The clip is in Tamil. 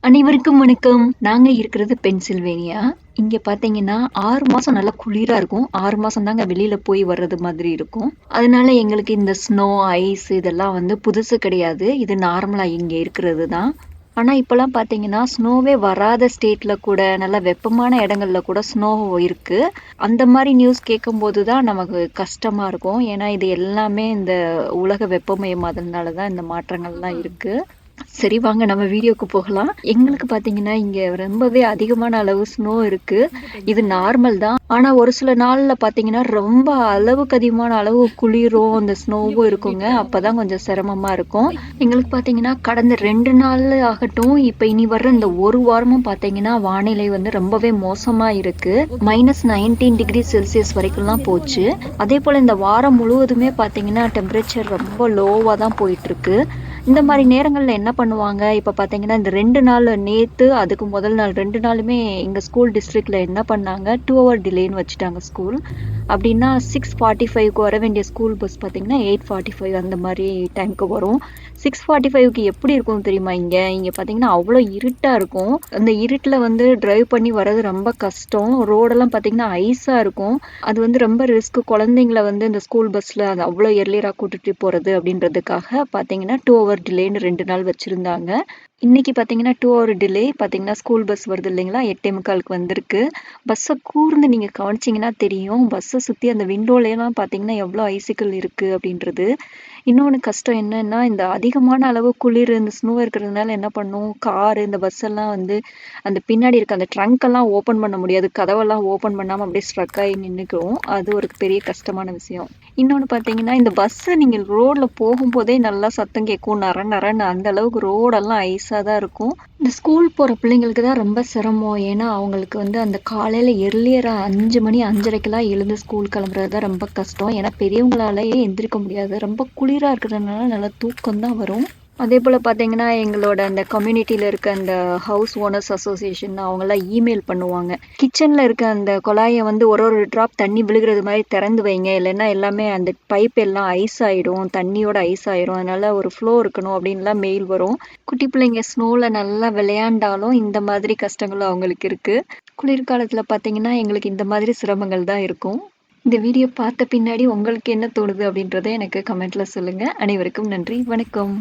அனைவருக்கும் வணக்கம். நாங்க இருக்கிறது பென்சில்வேனியா. இங்க பார்த்தீங்கன்னா, 6 மாசம் நல்லா குளிரா இருக்கும். 6 மாசம் தாங்க வெளியில போய் வர்றது மாதிரி இருக்கும். அதனால எங்களுக்கு இந்த ஸ்னோ, ஐஸ் இதெல்லாம் வந்து புதுசு கிடையாது. இது நார்மலா இங்க இருக்கிறது தான். ஆனா, இப்பலாம் பார்த்தீங்கன்னா, ஸ்னோவே வராத ஸ்டேட்ல கூட, நல்ல வெப்பமான இடங்கள்ல கூட ஸ்னோ இருக்கு. அந்த மாரி நியூஸ் கேட்கும்போது தான் நமக்கு கஷ்டமா இருக்கும். ஏன்னா, இது எல்லாமே இந்த உலக வெப்பமயமாதல்னால தான் இந்த மாற்றங்கள்லாம் இருக்கு. சரி வாங்க நம்ம வீடியோக்கு போகலாம். எங்களுக்கு பார்த்தீங்கன்னா, இங்க ரொம்பவே அதிகமான அளவு ஸ்னோ இருக்கு. இது நார்மல் தான். ஆனா ஒரு சில நாள்ல பார்த்தீங்கன்னா, ரொம்ப அளவுக்கு அதிகமான அளவு குளிரும், அந்த ஸ்னோவும் இருக்குங்க. அப்பதான் கொஞ்சம் சிரமமா இருக்கும். எங்களுக்கு பார்த்தீங்கன்னா, கடந்த 2 நாள் ஆகட்டும், இப்ப இனி வர்ற இந்த 1 வாரமும் பார்த்தீங்கன்னா, வானிலை வந்து ரொம்பவே மோசமா இருக்கு. -19°C வரைக்கும்லாம் போச்சு. அதேபோல இந்த வாரம் முழுவதுமே பார்த்தீங்கன்னா, டெம்பரேச்சர் ரொம்ப லோவா தான் போயிட்டுருக்கு. இந்த மாரி நேரங்கள்ல என்ன பண்ணுவாங்க, இப்ப பார்த்தீங்கன்னா, இந்த 2 நாள் நேத்து, அதுக்கு முதல் நாள் 2 நாளுமே எங்க ஸ்கூல் டிஸ்ட்ரிக்ட்ல என்ன பண்ணாங்க, 2 ஹவர் டிலேன்னு வச்சுட்டாங்க ஸ்கூல். அப்டின்னா 6:45க்கு வர வேண்டிய ஸ்கூல் பஸ் பார்த்தீங்கன்னா, 8:45 அந்த மாரி டைம்க்கு வரும். 6:45க்கு எப்படி இருக்கும் தெரியுமா இங்க? இங்க பார்த்தீங்கன்னா, அவ்ளோ இருட்டா இருக்கும். அந்த இருட்டுல வந்து டிரைவ் பண்ணி வர்றது ரொம்ப கஷ்டம். ரோடெல்லாம் பார்த்தீங்கன்னா, ஐஸா இருக்கும். அது வந்து ரொம்ப ரிஸ்க். குழந்தைங்கள வந்து இந்த ஸ்கூல் பஸ்ல அது அவ்ளோ எர்லியரா கூட்டிட்டு போறது அப்படின்றதுக்காக பார்த்தீங்கன்னா, 2 ஹவர் டிலேன்னு 2 நாள் வச்சிருந்தாங்க. இன்னைக்கு பார்த்தீங்கன்னா, 2 ஹவர் டிலே பார்த்தீங்கன்னா, ஸ்கூல் பஸ் வருது இல்லைங்களா? 8:45க்கு வந்திருக்கு. பஸ்ஸ கூர்ந்து நீங்க கவனிச்சீங்கன்னா தெரியும். பஸ்ஸ சுத்தி அந்த விண்டோலலாம் பார்த்தீங்கன்னா, எவ்ளோ ஐசிக்கிள் இருக்கு அப்படின்றது. இன்னொன்னு கஷ்டம் என்னன்னா, இந்த அதிகமான அளவு குளிர், இந்த ஸ்னோ இருக்கிறதுனால என்ன பண்ணும், காரு, இந்த பஸ் எல்லாம் வந்து அந்த பின்னாடி இருக்க அந்த ட்ரங்க் எல்லாம் ஓப்பன் பண்ண முடியாது. கதவெல்லாம் ஓப்பன் பண்ணாம அப்படியே ஸ்ட்ரக் ஆகி நின்னுக்கும். அது ஒரு பெரிய கஷ்டமான விஷயம். இன்னொன்னு பார்த்தீங்கன்னா, இந்த பஸ்ஸ நீங்க ரோட்ல போகும்போதே நல்லா சத்தம் கேட்கும். நர நரன்னு அந்த அளவுக்கு ரோடெல்லாம் ஐஸா தான் இருக்கும். இந்த ஸ்கூல் போற பிள்ளைங்களுக்கு தான் ரொம்ப சிரமம். ஏன்னா, அவங்களுக்கு வந்து அந்த காலையில எர்லியரா 5 மணி 5:30க்கெல்லாம் எழுந்து ஸ்கூல் கிளம்புறது தான் ரொம்ப கஷ்டம். ஏன்னா, பெரியவங்களாலயே எந்திரிக்க முடியாது. ரொம்ப குளிரா இருக்கிறதுனால நல்லா தூக்கம் தான் வரும். அதேபோல பார்த்தீங்கன்னா, எங்களோட அந்த கம்யூனிட்டில இருக்க அந்த ஹவுஸ் ஓனர்ஸ் அசோசியேஷன் அவங்கலாம் இமெயில் பண்ணுவாங்க. கிச்சன்ல இருக்க அந்த குழாய வந்து ஒரு ஒரு ட்ராப் தண்ணி விழுகுறது மாரி திறந்து வைங்க. இல்லைன்னா எல்லாமே அந்த பைப் எல்லாம் ஐஸ் ஆயிடும். தண்ணியோட ஐஸ் ஆயிரும். அதனால ஒரு ஃப்ளோ இருக்கணும் அப்டின்லாம் மெயில் வரும். குட்டி பிள்ளைங்க ஸ்னோல நல்லா விளையாண்டாலும் இந்த மாதிரி கஷ்டங்கள் அவங்களுக்கு இருக்கு. குளிர்காலத்துல பார்த்தீங்கன்னா, எங்களுக்கு இந்த மாதிரி சிரமங்கள் தான் இருக்கும். இந்த வீடியோ பார்த்த பின்னாடி உங்களுக்கு என்ன தோணுது அப்படின்றத எனக்கு கமெண்ட்ல சொல்லுங்க. அனைவருக்கும் நன்றி. வணக்கம்.